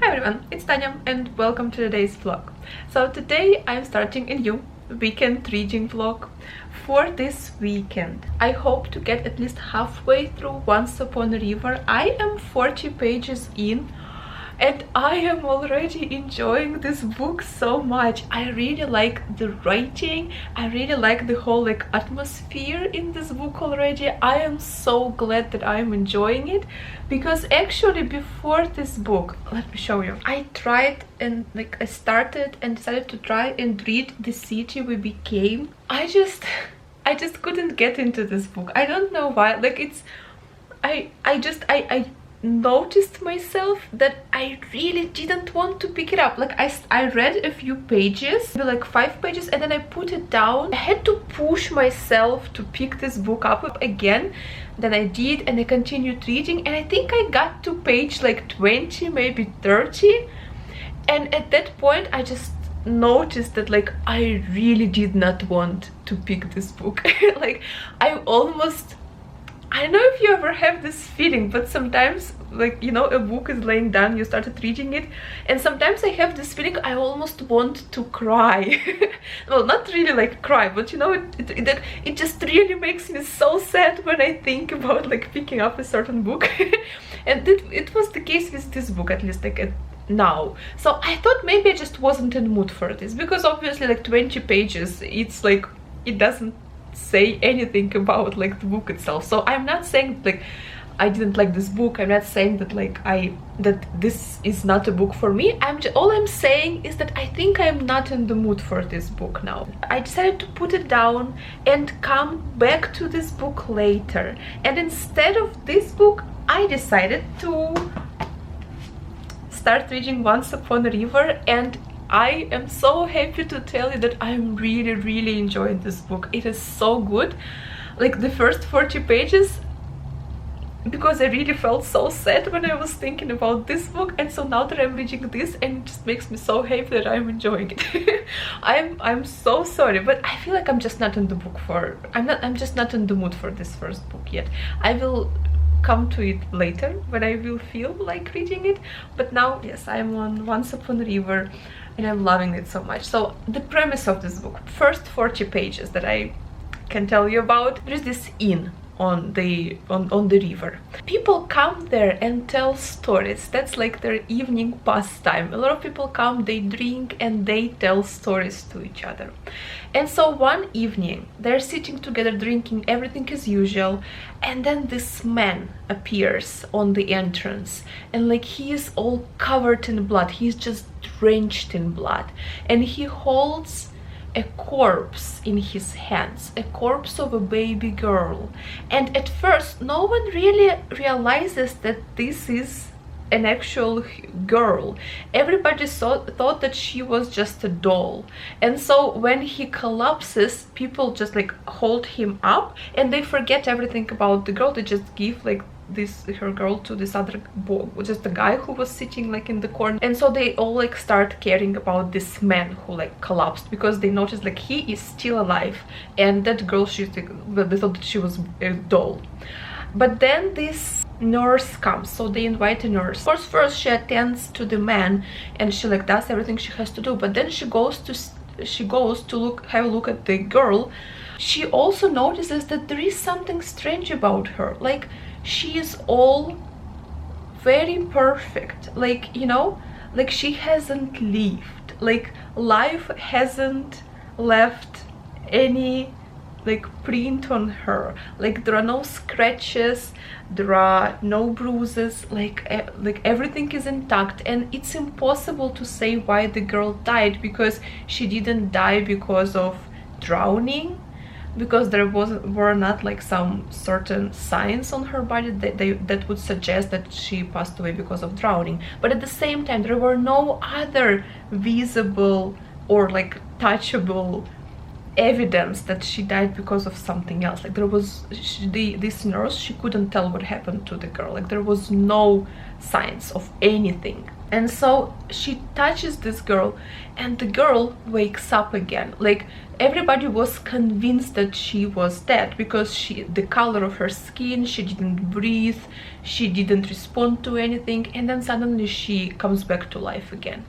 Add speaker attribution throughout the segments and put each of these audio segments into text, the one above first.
Speaker 1: Hi everyone, it's Tanya and welcome to today's vlog. So today I'm starting a new weekend reading vlog for this weekend. I hope to get at least halfway through Once Upon a River. I am 40 pages in and I am already enjoying this book so much. I really like the writing. I really like the whole atmosphere in this book already. I am so glad that I am enjoying it, because actually before this book, let me show you, I tried and I started and decided to try and read The City We Became. I just couldn't get into this book. I don't know why. I noticed myself that I really didn't want to pick it up. I read a few pages, maybe 5 pages, and then I put it down. I had to push myself to pick this book up again. Then I did, and I continued reading, and I think I got to page 20, maybe 30, and at that point I just noticed that I really did not want to pick this book. I don't know if you ever have this feeling, but sometimes, a book is laying down, you started reading it, and sometimes I have this feeling I almost want to cry. Well, not really cry, but it just really makes me so sad when I think about picking up a certain book. And it was the case with this book, at least now. So I thought maybe I just wasn't in the mood for this, because obviously 20 pages, it's it doesn't say anything about the book itself. So I'm not saying I didn't like this book. I'm not saying that that this is not a book for me. All I'm saying is that I think I'm not in the mood for this book now. I decided to put it down and come back to this book later, and instead of this book I decided to start reading Once Upon a River, and I am so happy to tell you that I'm really enjoying this book. It is so good. The first 40 pages, because I really felt so sad when I was thinking about this book, and so now that I'm reading this, and it just makes me so happy that I'm enjoying it. I'm so sorry, but I feel I'm just not in the book for I'm just not in the mood for this first book yet. I will come to it later when I will feel like reading it, but now, yes, I'm on Once Upon a River and I'm loving it so much. So the premise of this book, first 40 pages that I can tell you about, there is this inn on the river. People come there and tell stories. That's their evening pastime. A lot of people come, they drink, and they tell stories to each other. And so one evening they're sitting together drinking, everything as usual, and then this man appears on the entrance, and he is all covered in blood. He's just drenched in blood, and he holds a corpse in his hands, a corpse of a baby girl. And at first no one really realizes that this is an actual girl. Everybody thought that she was just a doll. And so when he collapses, people just hold him up, and they forget everything about the girl. They just give her girl to this other boy, just a guy who was sitting in the corner. And so they all start caring about this man who collapsed, because they noticed he is still alive, and that girl, they thought that she was a doll. But then this nurse comes, so they invite a nurse. Of course, first she attends to the man, and she does everything she has to do, but then she goes to have a look at the girl. She also notices that there is something strange about her. She is all very perfect, she hasn't lived, life hasn't left any print on her. There are no scratches, there are no bruises, everything is intact. And it's impossible to say why the girl died, because she didn't die because of drowning, because there were not some certain signs on her body that would suggest that she passed away because of drowning. But at the same time, there were no other visible or touchable evidence that she died because of something else. There was this nurse, she couldn't tell what happened to the girl. There was no signs of anything. And so she touches this girl, and the girl wakes up again. everybody was convinced that she was dead because the color of her skin, she didn't breathe, she didn't respond to anything, and then suddenly she comes back to life again.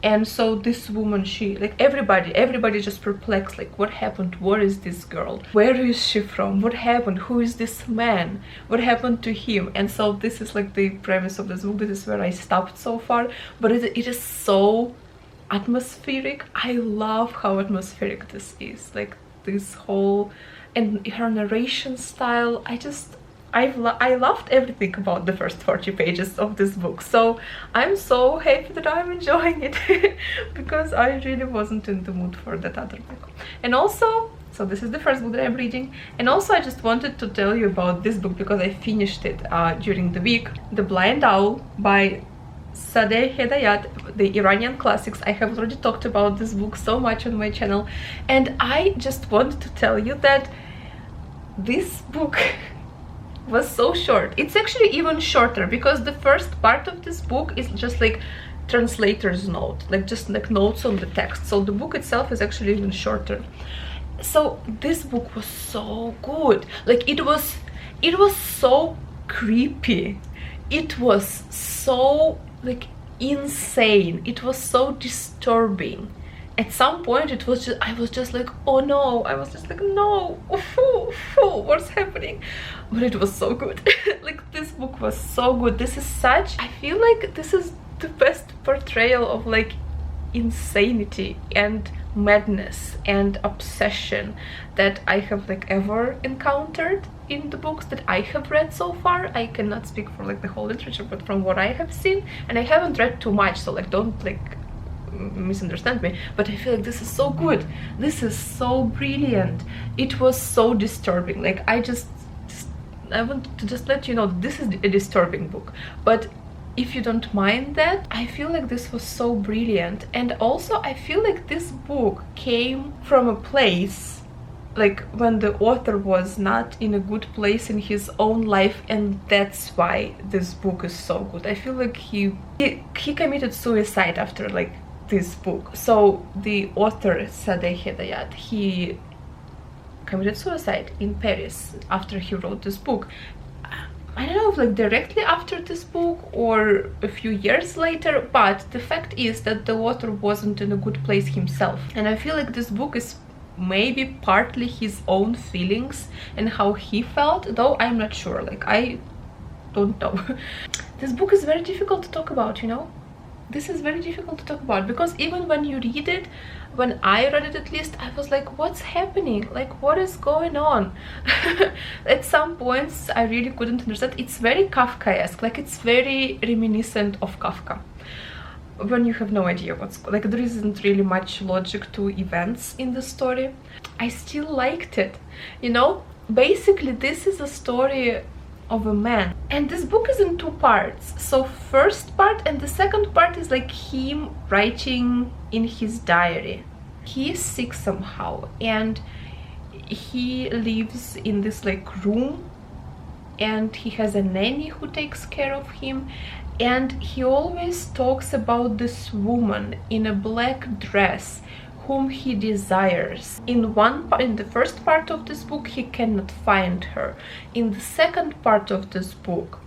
Speaker 1: And so this woman, she, like, everybody just perplexed, like, what happened? Where is this girl? Where is she from? What happened? Who is this man? What happened to him? And so this is like the premise of this book. This is where I stopped so far, but it is so atmospheric. I love how atmospheric this is, like this whole, and her narration style. I loved everything about the first 40 pages of this book, so I'm so happy that I'm enjoying it because I really wasn't in the mood for that other book. And also, so this is the first book that I'm reading, and also I just wanted to tell you about this book because I finished it during the week. The Blind Owl by Sadegh Hedayat, the Iranian classics. I have already talked about this book so much on my channel, and I just wanted to tell you that this book was so short. It's actually even shorter because the first part of this book is just like translator's note, like just like notes on the text. So the book itself is actually even shorter. So this book was so good. Like it was so creepy. It was so like insane. It was so disturbing. At some point it was just, I was just like, oh no, I was just like, no, what's happening? But it was so good. Like this book was so good. This is such, I feel like this is the best portrayal of like insanity and madness and obsession that I have like ever encountered in the books that I have read so far. I cannot speak for like the whole literature, but from what I have seen, and I haven't read too much, so like don't like misunderstand me, but I feel like this is so good. This is so brilliant. It was so disturbing. Like I want to just let you know this is a disturbing book, but if you don't mind that, I feel like this was so brilliant. And also I feel like this book came from a place like when the author was not in a good place in his own life, and that's why this book is so good. I feel like he committed suicide after like this book. So the author Sadegh Hedayat, he committed suicide in Paris after he wrote this book. I don't know if like directly after this book or a few years later, but the fact is that the author wasn't in a good place himself, and I feel like this book is maybe partly his own feelings and how he felt, though I'm not sure, like I don't know. This book is very difficult to talk about, you know. This is very difficult to talk about because even when you read it, when I read it at least, I was like, what's happening? Like, what is going on? At some points I really couldn't understand. It's very Kafkaesque, like it's very reminiscent of Kafka, when you have no idea what's, like there isn't really much logic to events in the story. I still liked it, you know. Basically this is a story of a man, and this book is in two parts. So first part and the second part is like him writing in his diary. He is sick somehow and he lives in this like room, and he has a nanny who takes care of him, and he always talks about this woman in a black dress whom he desires. In the first part of this book he cannot find her. In the second part of this book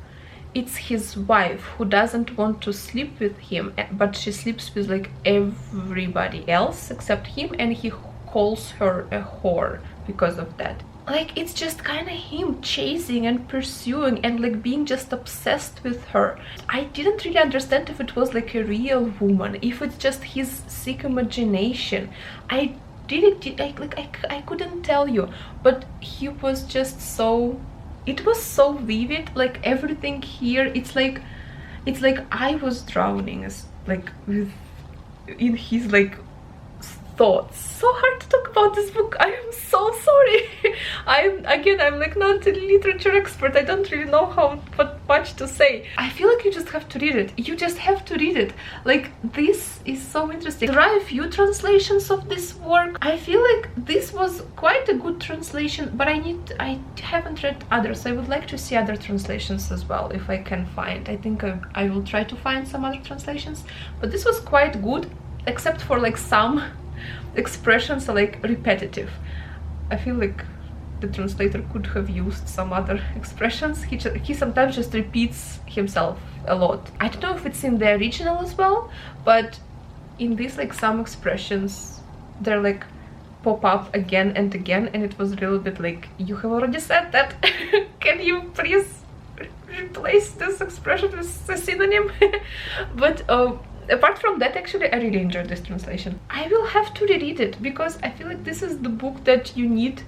Speaker 1: it's his wife who doesn't want to sleep with him, but she sleeps with like everybody else except him, and he calls her a whore because of that. Like it's just kind of him chasing and pursuing and like being just obsessed with her. I didn't really understand if it was like a real woman, if it's just his sick imagination. I couldn't tell you, but he was just so, it was so vivid. Like everything here, it's like I was drowning like in his like thoughts. So hard to talk about this book. I am so sorry. I'm like not a literature expert. I don't really know what much to say. I feel like you just have to read it. You just have to read it. Like this is so interesting. There are a few translations of this work. I feel like this was quite a good translation, but I haven't read others. I would like to see other translations as well if I can find. I think I will try to find some other translations, but this was quite good, except for like some expressions are like repetitive. I feel like the translator could have used some other expressions. He sometimes just repeats himself a lot. I don't know if it's in the original as well, but in this, like, some expressions, they're like pop up again and again, and it was a little bit like, you have already said that. Can you please replace this expression with a synonym? But apart from that, actually, I really enjoyed this translation. I will have to reread it because I feel like this is the book that you need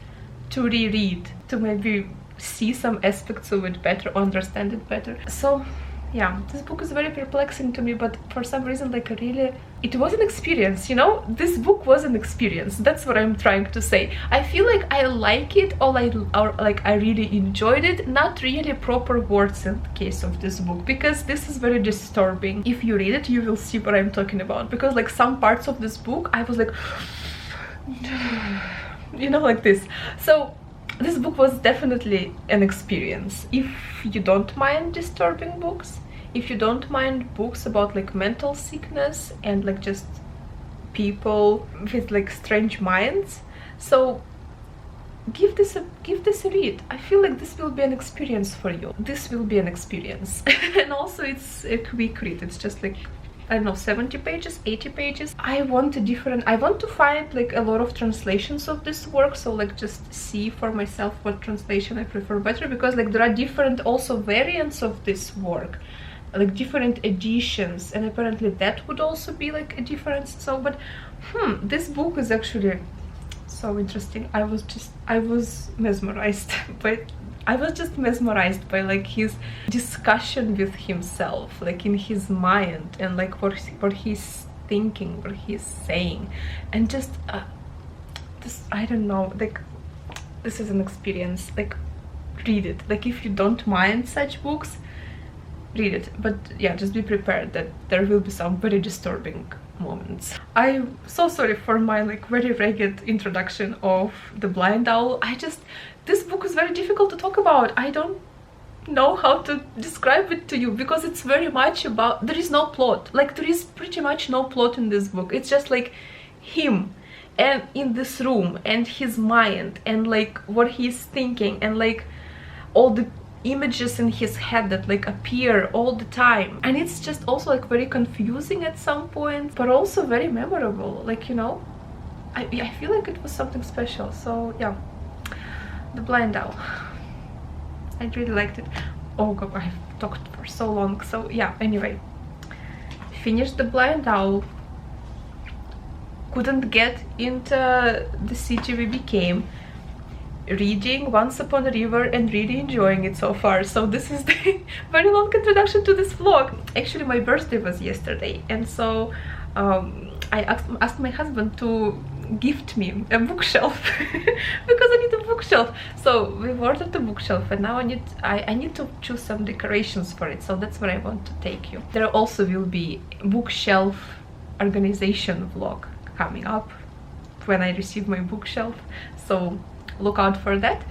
Speaker 1: to reread to maybe see some aspects of it better or understand it better. So yeah, this book is very perplexing to me, but for some reason, like, it was an experience, you know? This book was an experience. That's what I'm trying to say. I feel like I like it, or like I really enjoyed it. Not really proper words in the case of this book, because this is very disturbing. If you read it, you will see what I'm talking about, because like some parts of this book, I was like, you know, like this. So this book was definitely an experience. If you don't mind disturbing books, if you don't mind books about like mental sickness and like just people with like strange minds, so give this a read. I feel like this will be an experience for you. This will be an experience. And also it's a quick read. It's just like, I don't know, 70 pages, 80 pages. I want to find like a lot of translations of this work, so like just see for myself what translation I prefer better, because like there are different also variants of this work, like different editions, and apparently that would also be like a difference. So but this book is actually so interesting. I was mesmerized by like his discussion with himself, like in his mind, and like what he's thinking, what he's saying, and just this, I don't know, like this is an experience. Like, read it. Like, if you don't mind such books, read it. But yeah, just be prepared that there will be some very disturbing moments. I'm so sorry for my like very ragged introduction of The Blind Owl. This book is very difficult to talk about. I don't know how to describe it to you, because it's very much about, there is no plot. Like, there is pretty much no plot in this book. It's just like him and in this room and his mind and like what he's thinking, and like all the images in his head that like appear all the time. And it's just also like very confusing at some point, but also very memorable. Like, you know, I feel like it was something special. So yeah, The Blind Owl. I really liked it. Oh god, I've talked for so long. So yeah, anyway, finished The Blind Owl. Couldn't get into the city we became. Reading Once Upon a River and really enjoying it so far. So this is the very long introduction to this vlog. Actually, my birthday was yesterday, and so I asked my husband to gift me a bookshelf because I need a bookshelf. So we've ordered a bookshelf, and now I need to choose some decorations for it. So that's where I want to take you. There also will be bookshelf organization vlog coming up when I receive my bookshelf, so look out for that.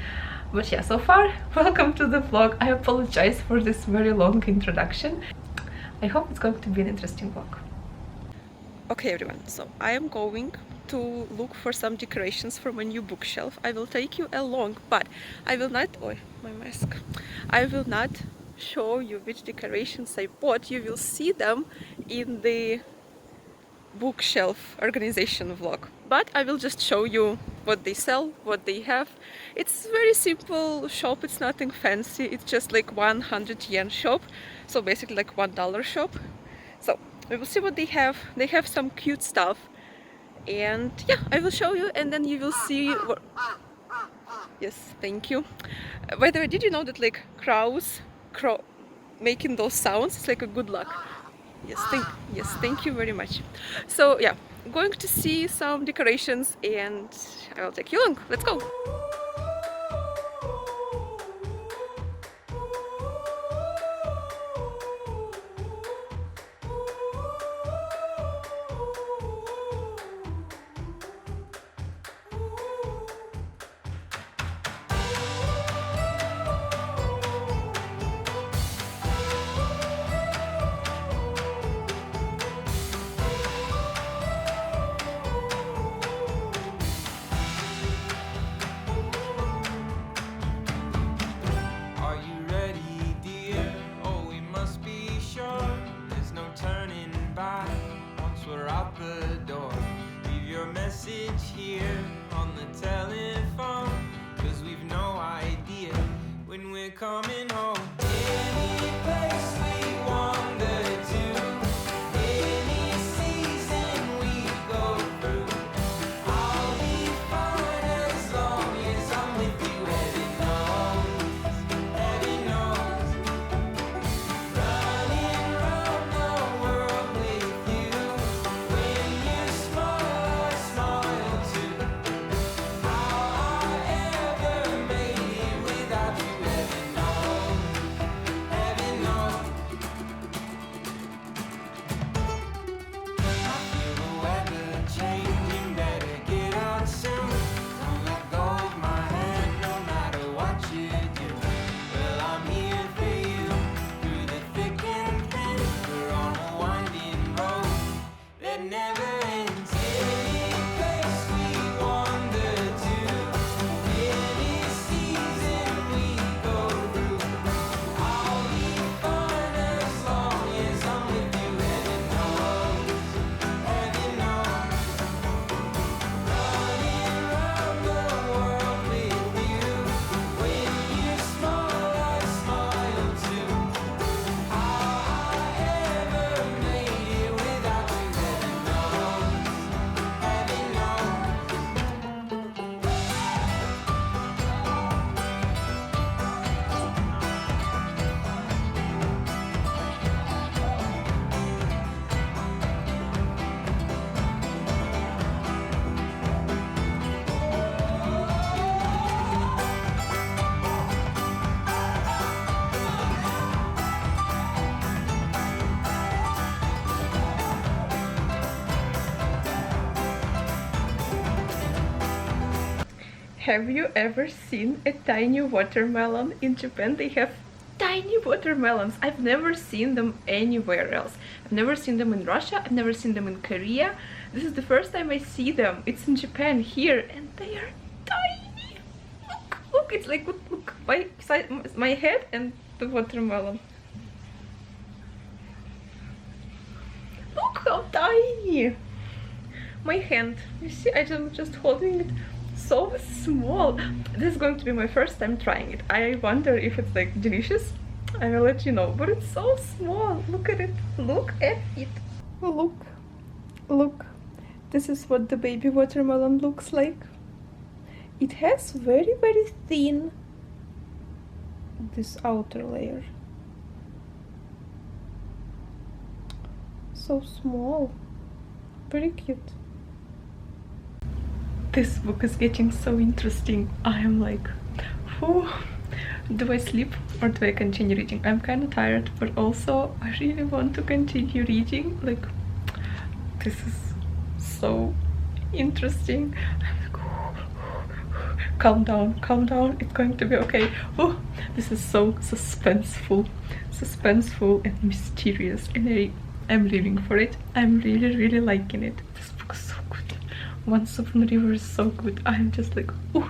Speaker 1: But yeah, so far, welcome to the vlog. I apologize for this very long introduction. I hope it's going to be an interesting vlog. Okay everyone, so I am going to look for some decorations for my new bookshelf. I will take you along, but I will not, oh, my mask. I will not show you which decorations I bought. You will see them in the bookshelf organization vlog, but I will just show you what they sell, what they have. It's very simple shop, it's nothing fancy, it's just like 100 yen shop, so basically like $1 shop. So we will see what they have. They have some cute stuff, and yeah, I will show you, and then you will see what... Yes, thank you. By the way, did you know that like crows making those sounds, it's like a good luck. Yes, thank you very much. So yeah, going to see some decorations, and I will take you along. Let's go.
Speaker 2: once we're out the door. Leave your message here on the telephone, 'cause we've no idea when we're coming home. Any place we wander to, any season we go through, I'll be fine as long as I'm with you. Heaven knows, heaven knows. Running round the world with you. When you smile, I smile too. How I ever made it without you. Heaven knows, heaven knows. I feel the weather changing, better get out soon. Don't let go of my hand, no matter what you do. Well, I'm here for you, through the thick and thin. We're on a winding road that never ends. Any place we wander to, any season we go through, I'll be fine as long as I'm with you. Heaven knows, heaven knows. Running round the world with you. When you smile, I smile too. How I ever made it without you. Heaven knows, heaven knows.
Speaker 1: Have you ever seen a tiny watermelon? In Japan they have tiny watermelons. I've never seen them anywhere else. I've never seen them in Russia, I've never seen them in Korea. This is the first time I see them. It's in Japan here, and they are tiny. Look, it's like, look, my head and the watermelon. Look how tiny. My hand, you see, I'm just holding it. So small. This is going to be my first time trying it. I wonder if it's like delicious. I will let you know, but it's so small. Look at it. Look at it. Look. This is what the baby watermelon looks like. It has very thin this outer layer. So small. Very cute. This book is getting so interesting. I am like, whew, do I sleep or do I continue reading? I'm kind of tired, but also I really want to continue reading. Like, this is so interesting. I'm like, calm down, it's going to be okay. Oh, this is so suspenseful and mysterious, and I'm living for it. I'm really liking it. This book is so good. Once Upon a River is so good. I'm just like, ooh.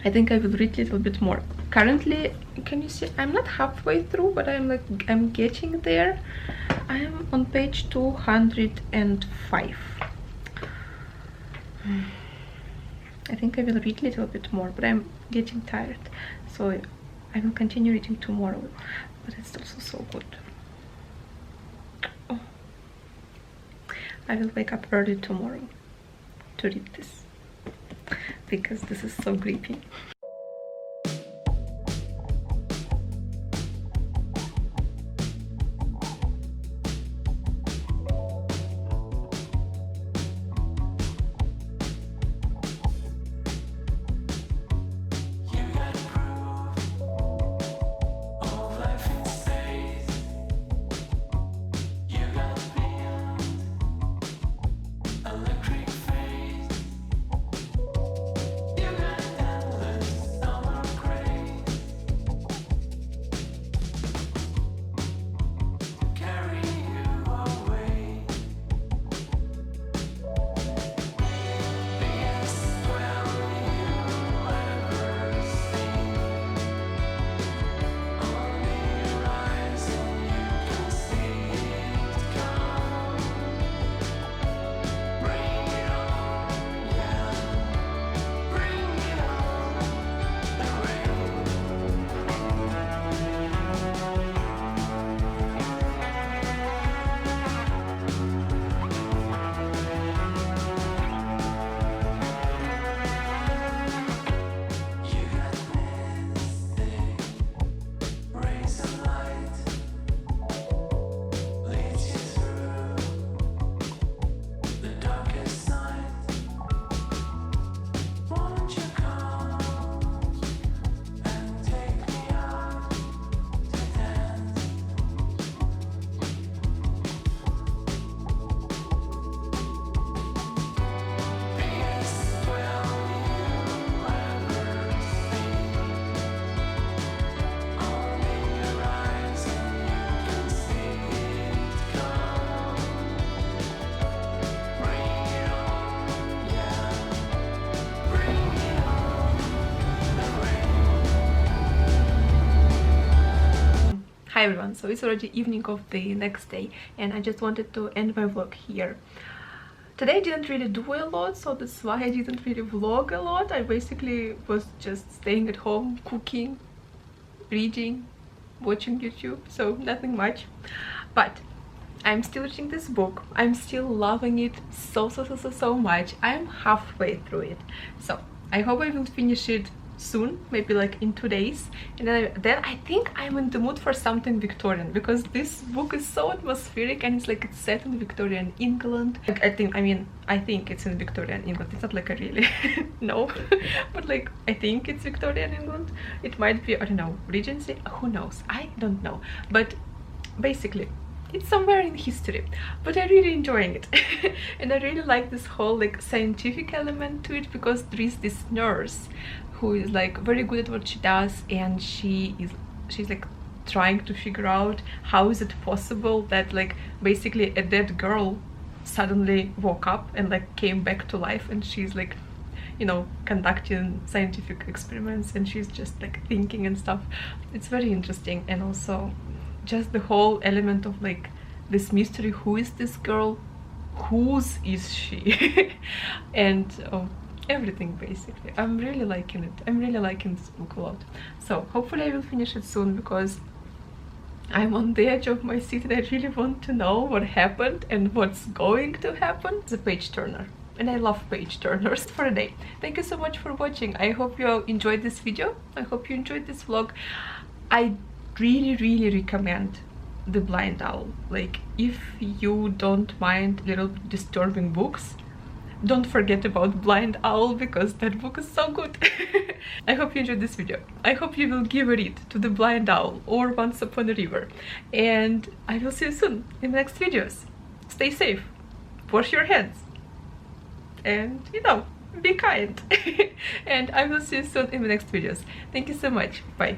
Speaker 1: I think I will read a little bit more. Currently, can you see, I'm not halfway through, but I'm getting there. I am on page 205. I think I will read a little bit more, but I'm getting tired, so I will continue reading tomorrow. But it's also so good. Oh. I will wake up early tomorrow to read this, because this is so creepy. Hi everyone, so it's already evening of the next day and I just wanted to end my vlog here. Today I didn't really do a lot, so that's why I didn't really vlog a lot. I basically was just staying at home, cooking, reading, watching YouTube, so nothing much. But I'm still reading this book. I'm still loving it so much. I'm halfway through it, so I hope I will finish it soon, maybe like in 2 days, and then I think I'm in the mood for something Victorian, because this book is so atmospheric and it's like it's set in Victorian England. Like, I think it's in Victorian England. It's not like a really no, but like I think it's Victorian England. It might be, I don't know, Regency, who knows, I don't know, but basically it's somewhere in history. But I'm really enjoying it and I really like this whole like scientific element to it, because there is this nurse who is like very good at what she does, and she's like trying to figure out how is it possible that like basically a dead girl suddenly woke up and like came back to life, and she's like, you know, conducting scientific experiments and she's just like thinking and stuff. It's very interesting, and also just the whole element of like this mystery, who is this girl, whose is she and everything basically. I'm really liking it. I'm really liking this book a lot, so hopefully I will finish it soon, because I'm on the edge of my seat and I really want to know what happened and what's going to happen. It's a page turner and I love page turners. For a day, thank you so much for watching. I hope you enjoyed this video. I hope you enjoyed this vlog. I really recommend The Blind Owl. Like, if you don't mind little disturbing books, don't forget about Blind Owl, because that book is so good. I hope you enjoyed this video. I hope you will give a read to The Blind Owl or Once Upon a River, and I will see you soon in the next videos. Stay safe, wash your hands, and you know, be kind. And I will see you soon in the next videos. Thank you so much. Bye.